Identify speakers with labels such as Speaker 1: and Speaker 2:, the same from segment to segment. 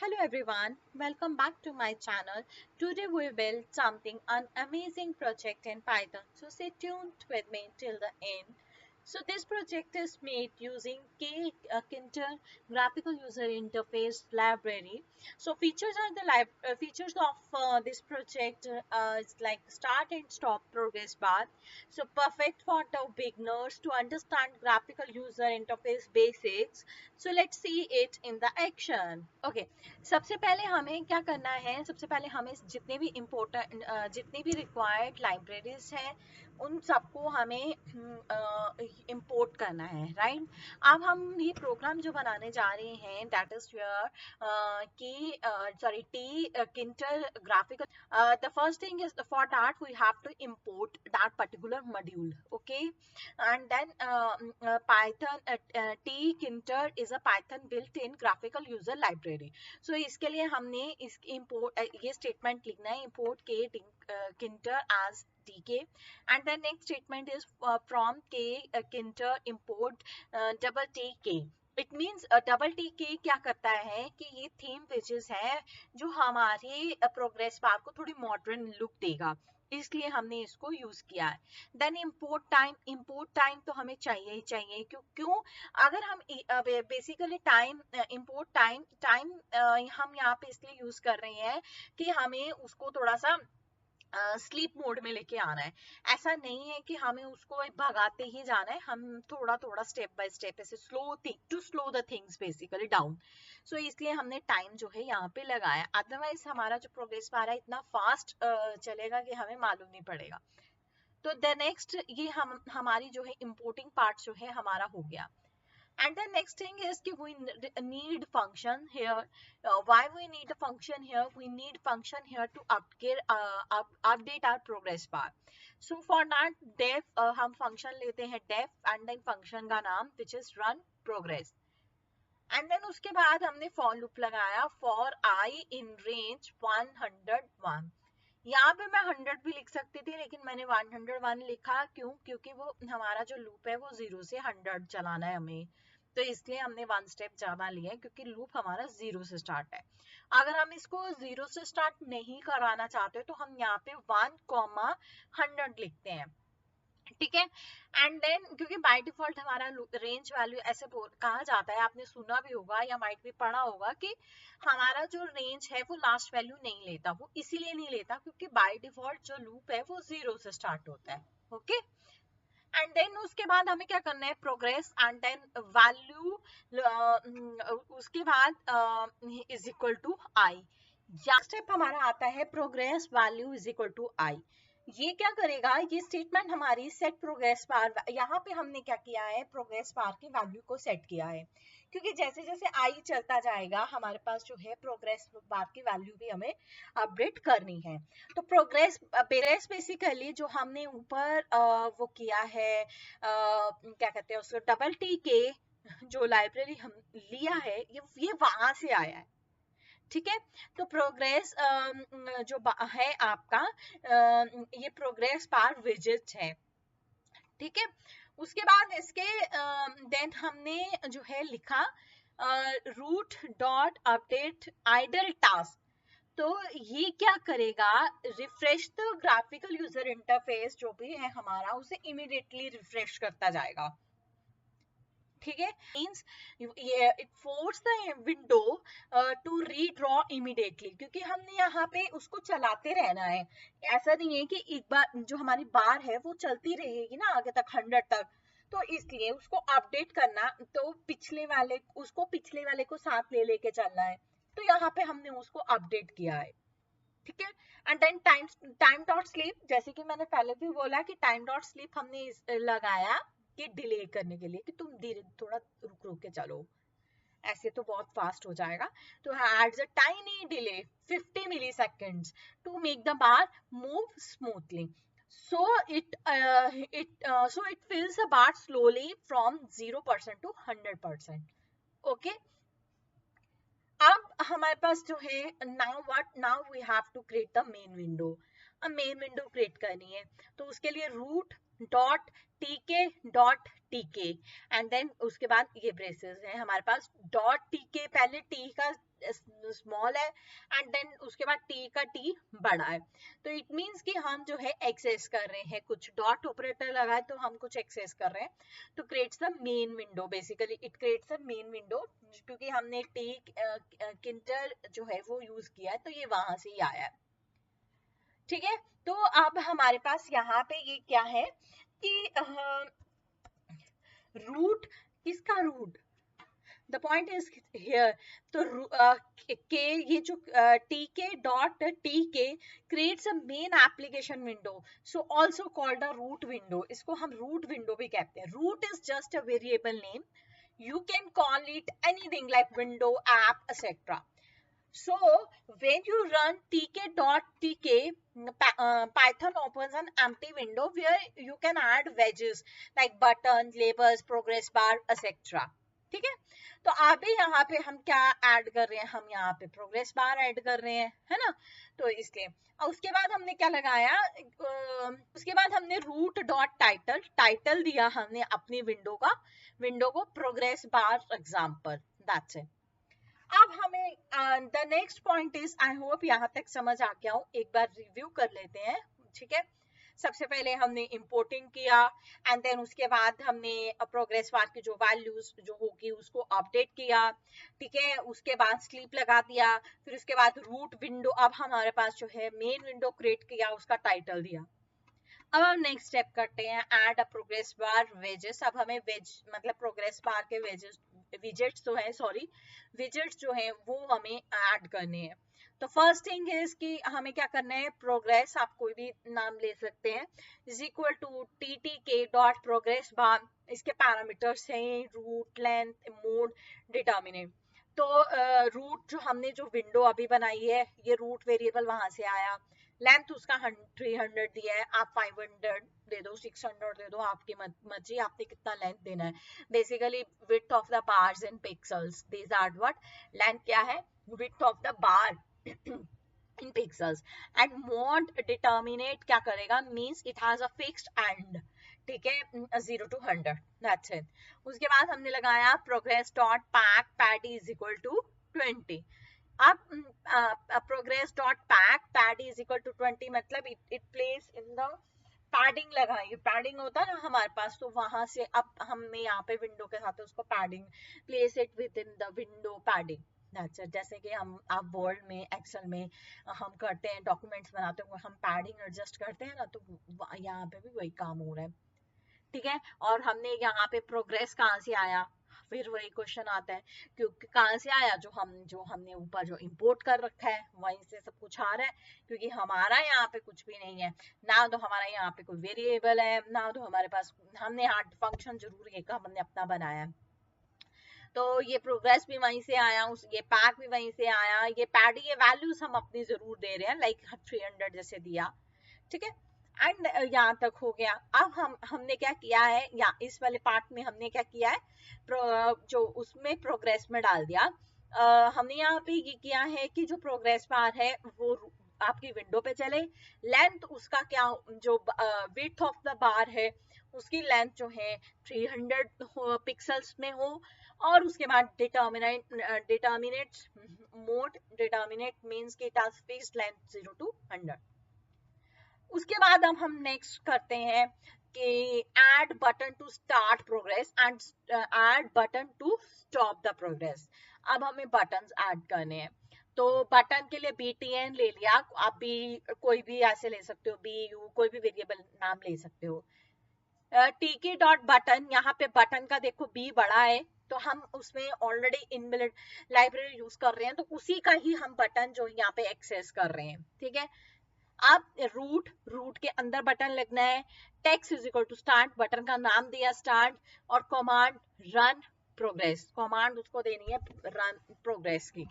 Speaker 1: Hello everyone, welcome back to my channel. Today we build something an amazing project in Python. So stay tuned with me till the end. So this project is made using Kinter graphical user interface library. So features are features of this project is like start and stop progress bar. So perfect for the beginners to understand graphical user interface basics. So let's see it in the action. Okay. सबसे पहले हमें क्या करना है, सबसे पहले हमें जितने भी इम्पोर्टेंट जितनी भी रिक्वायर्ड लाइब्रेरीज हैं उन सबको हमें इंपोर्ट करना है, राइट। अब हम ये प्रोग्राम जो बनाने जा रहे हैं that is your key sorry Tkinter graphical the first thing is for that we have to import that particular module, okay। And then python tkinter is a python built-in graphical user library। so इसके लिए हमने इस import ये statement लिखना है, import k kinter as tk, and the next statement is from k kinter import double tk। It means double T के क्या करता है कि ये थीम पेजेस है जो हमारे प्रोग्रेस बार को थोड़ी मॉडर्न लुक देगा, इसलिए हमने इसको यूज किया है। देन इम्पोर्ट टाइम तो हमें चाहिए ही चाहिए, क्यों अगर हम बेसिकली इम्पोर्ट टाइम हम यहाँ पे इसलिए यूज कर रहे हैं कि हमें उसको थोड़ा सा स्लीप मोड में लेके आना है। ऐसा नहीं है कि हमें उसको भगाते ही जाना है, हम थोड़ा थोड़ा स्टेप बाय स्टेप ऐसे slow the things basically down. So इसलिए हमने टाइम जो है यहाँ पे लगाया, अदरवाइज हमारा जो प्रोग्रेस बार है इतना फास्ट चलेगा कि हमें मालूम नहीं पड़ेगा। तो द नेक्स्ट ये हमारी जो है इम्पोर्टिंग पार्ट जो है हमारा हो गया। And the next thing is कि we need function here. Why we need a function here? We need function here to update our progress bar. So for that def हम function लेते हैं def and then function का नाम which is run progress. And then उसके बाद हमने for loop लगाया for I in range 101। यहाँ पे मैं 100 भी लिख सकती थी लेकिन मैंने 101 लिखा, क्योंकि वो हमारा जो लूप है वो 0 से 100 चलाना है हमें, तो इसलिए हमने वन स्टेप ज्यादा लिया है क्योंकि लूप हमारा 0 से स्टार्ट है। अगर हम इसको 0 से स्टार्ट नहीं कराना चाहते तो हम यहाँ पे 1,100 लिखते हैं, ठीक है। एंड देन क्योंकि बाय डिफॉल्ट हमारा रेंज वैल्यू ऐसे कहा जाता है, आपने सुना भी होगा या माइट भी पढ़ा होगा कि हमारा जो रेंज है वो लास्ट वैल्यू नहीं लेता। वो इसीलिए नहीं लेता क्योंकि बाय डिफॉल्ट जो लूप है वो 0 से स्टार्ट होता है, ओके। एंड देन उसके बाद हमें क्या करना है, प्रोग्रेस एंड देन वैल्यू, उसके बाद इज इक्वल टू आई। या स्टेप हमारा आता है progress value is equal to I. ये क्या करेगा, ये स्टेटमेंट हमारी सेट प्रोग्रेस बार, यहाँ पे हमने क्या किया है, प्रोग्रेस बार की वैल्यू को सेट किया है, क्योंकि जैसे जैसे आई चलता जाएगा हमारे पास जो है प्रोग्रेस बार की वैल्यू भी हमें अपडेट करनी है। तो प्रोग्रेस बेसिकली जो हमने ऊपर वो किया है, क्या कहते हैं उसको, डबल टी के जो लाइब्रेरी हम लिया है ये वहां से आया है, ठीक है। तो प्रोग्रेस जो है आपका ये प्रोग्रेस बार विजिट है, ठीक है। उसके बाद इसके देन हमने जो है लिखा root dot update idle task. तो ये क्या करेगा, refresh the graphical user interface जो भी है हमारा उसे इमीडिएटली रिफ्रेश करता जाएगा, ठीक है। Means it force the window to redraw immediately, क्योंकि हमने यहाँ पे उसको चलाते रहना है। ऐसा नहीं है कि एक बार जो हमारी बार है वो चलती रहेगी ना आगे तक 100 तक, तो इसलिए उसको अपडेट करना, तो पिछले वाले को साथ ले लेके चलना है, तो यहाँ पे हमने उसको अपडेट किया है, ठीक है। And then time dot sleep, जैसे कि मैंने पहले भी बोला कि टाइम डॉट स्लीप हमने लगाया कि डिले करने के लिए कि तुम धीरे थोड़ा रुक रुक के चलो, ऐसे तो बहुत फास्ट हो जाएगा। तो adds a tiny delay 50 milliseconds to make the bar move smoothly. So it fills the bar slowly from 0% to 100%. Okay. अब हमारे पास जो है now we have to create the main window. अब मेन विंडो क्रिएट करनी है तो उसके लिए root dot TK dot TK and then उसके बाद ये ब्रेसेस है हमारे पास डॉट टीके, पहले टी का स्मॉल है एंड देन उसके बाद टी का टी बड़ा है, तो इट मींस कि हम जो है एक्सेस कर रहे हैं, कुछ डॉट ऑपरेटर लगा है तो हम कुछ एक्सेस कर रहे हैं, तो creates the main window, basically it creates the main window, क्योंकि हमने टी किंटर जो है वो यूज किया है तो ये वहां से ही आया है। ठीक है, तो अब हमारे पास यहाँ पे ये क्या है कि रूट, किसका root, the point is here, तो के ये जो T K dot T K creates a main application window, so also called a root window, इसको हम रूट विंडो भी कहते हैं। Root is just a variable name, you can call it anything like window, app, etc. So when you run tk.tk, Python opens an empty window where you can add wedges like button, labels, progress bar, etc. ठीक है, तो अभी यहाँ पे हम क्या add कर रहे हैं, हम यहाँ पे प्रोग्रेस बार ऐड कर रहे हैं, है ना, तो इसलिए। और उसके बाद हमने क्या लगाया, उसके बाद हमने रूट डॉट टाइटल, टाइटल दिया हमने अपनी विंडो का, विंडो को progress bar example, that's it. अब हमें the next point is, I hope यहाँ तक समझ आ गया हो, एक बार रिव्यू कर लेते हैं। ठीक है, सबसे पहले हमने इंपोर्टिंग किया एंड देन उसके बाद हमने प्रोग्रेस बार की जो वैल्यूज जो होगी उसको अपडेट किया। ठीक है, उसके बाद स्लीप लगा दिया, फिर उसके बाद रूट विंडो, अब हमारे पास जो है मेन विंडो क्रिएट किया, उसका टाइटल दिया। अब हम नेक्स्ट स्टेप करते हैं, add a progress bar wages. अब हमें वेज मतलब प्रोग्रेस बार के वेजेस, विजेट्स जो है, सॉरी विजेट्स जो है वो हमें ऐड करने हैं। तो फर्स्ट थिंग इज कि हमें क्या करना है, प्रोग्रेस, आप कोई भी नाम ले सकते हैं, is equal to ttk dot progress bar, इसके पैरामीटर्स हैं रूट, लेंथ, मोड, डिटर्मिनेंट। तो रूट जो हमने जो विंडो अभी बनाई है, ये रूट वेरिएबल वहां से आया, लेंथ उसका 300 दिया है, आप 500 दे दो, 600 दे दो, आपकी मर्जी, आपने कितना लेंथ देना है। Basically width of the bars in pixels, these are what, length क्या है, width of the bar in pixels. And mode determinate क्या करेगा, means it has a fixed end, ठीक है, 0 to 100, दैट्स इट। उसके बाद हमने लगाया progress dot pack, pad is equal to 20। अब progress dot pack, pad is equal to 20, मतलब it place in the padding लगाई, पैडिंग होता है ना हमारे पास, तो वहां से अब हमने यहाँ पे विंडो के साथ उसको padding, place it with in the window padding, that's it. जैसे कि हम आप वर्ड में, एक्सेल में हम करते हैं, डॉक्यूमेंट्स बनाते हैं, हम पैडिंग एडजस्ट करते हैं ना, तो यहाँ पे भी वही काम हो रहा है। ठीक है, और हमने यहाँ पे प्रोग्रेस कहाँ से आया, फिर वही क्वेश्चन आता है, क्योंकि कहाँ से आया, जो हमने ऊपर जो इंपोर्ट कर रखा है वहीं से सब कुछ आ रहा है, क्योंकि हमारा यहाँ पे कुछ भी नहीं है ना, तो हमारा यहाँ पे कोई वेरिएबल है ना, तो हमारे पास, हमने हार्ड फंक्शन जरूर एक हमने अपना बनाया है, तो ये प्रोग्रेस भी वहीं से आया, ये पैक भी वहीं से आया, ये पैड, ये वैल्यूज हम अपनी जरूर दे रहे हैं, लाइक 300 जैसे दिया। ठीक है, एंड यहाँ तक हो गया। अब हमने क्या किया है, या इस वाले पार्ट में हमने क्या किया है, जो उसमें प्रोग्रेस में डाल दिया। हमने यहाँ पे ये किया है कि जो प्रोग्रेस बार है वो आपकी विंडो पे चले, लेंथ उसका क्या, जो विड्थ ऑफ द बार है उसकी लेंथ जो है 300 पिक्सल्स में हो, और उसके बाद डिटर्मिनेट मोड, डिटर्मिनेट मींस कि it has fixed length 0 to 100। उसके बाद अब हम नेक्स्ट करते हैं कि add button to start progress and add button to stop the progress. अब हमें बटन्स ऐड करने हैं, तो बटन के लिए btn ले लिया, आप भी कोई भी ऐसे ले सकते हो, bu कोई भी वेरिएबल नाम ले सकते हो। टीके डॉट बटन, यहाँ पे बटन का देखो बी बड़ा है, तो हम उसमें ऑलरेडी इनबिल्ट लाइब्रेरी यूज कर रहे हैं, तो उसी का ही हम बटन जो यहाँ पे एक्सेस कर रहे हैं। ठीक है, अब रूट के अंदर बटन लगना है, text is equal to start, button का नाम दिया स्टार्ट, और कमांड रन प्रोग्रेस, कमांड उसको देनी है रन प्रोग्रेस की।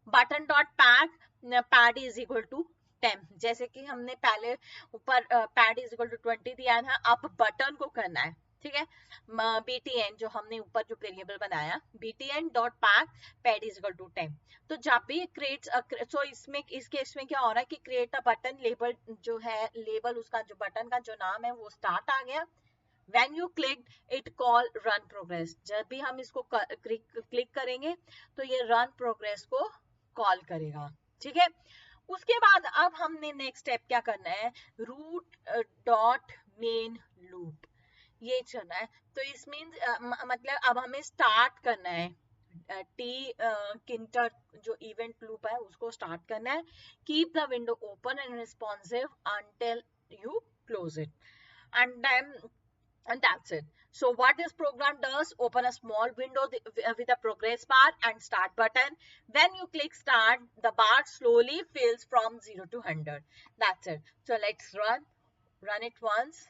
Speaker 1: Button dot pad, pad is equal to 10, जैसे कि हमने पहले ऊपर पैड इज इक्वल टू 20 दिया था, अब बटन को करना है। ठीक है। btn जो हमने ऊपर जो वेरिएबल बनाया, btn dot pack pad is equal to 10। तो जब भी क्रिएट्स, सो इसमें इस केस में क्या हो रहा है कि क्रिएट अ बटन लेबल जो है, लेबल उसका जो बटन का जो नाम है वो स्टार्ट आ गया। when you click it call run progress, जब भी हम इसको क्लिक करेंगे तो ये run progress को कॉल करेगा। ठीक है। उसके बाद अब हमने नेक्स्ट स्टेप क्या करना है, रूट डॉट मेन लूप ये चलना है। तो इस मीन्स मतलब अब हमें स्टार्ट करना है टी किंटर जो इवेंट लूप है उसको स्टार्ट करना है। Keep the window open and responsive until you close it, and then and that's it. So what this program does, open a small window with a progress bar and start button. When you click start, the bar slowly fills from 0 to 100. That's it. So let's run it once.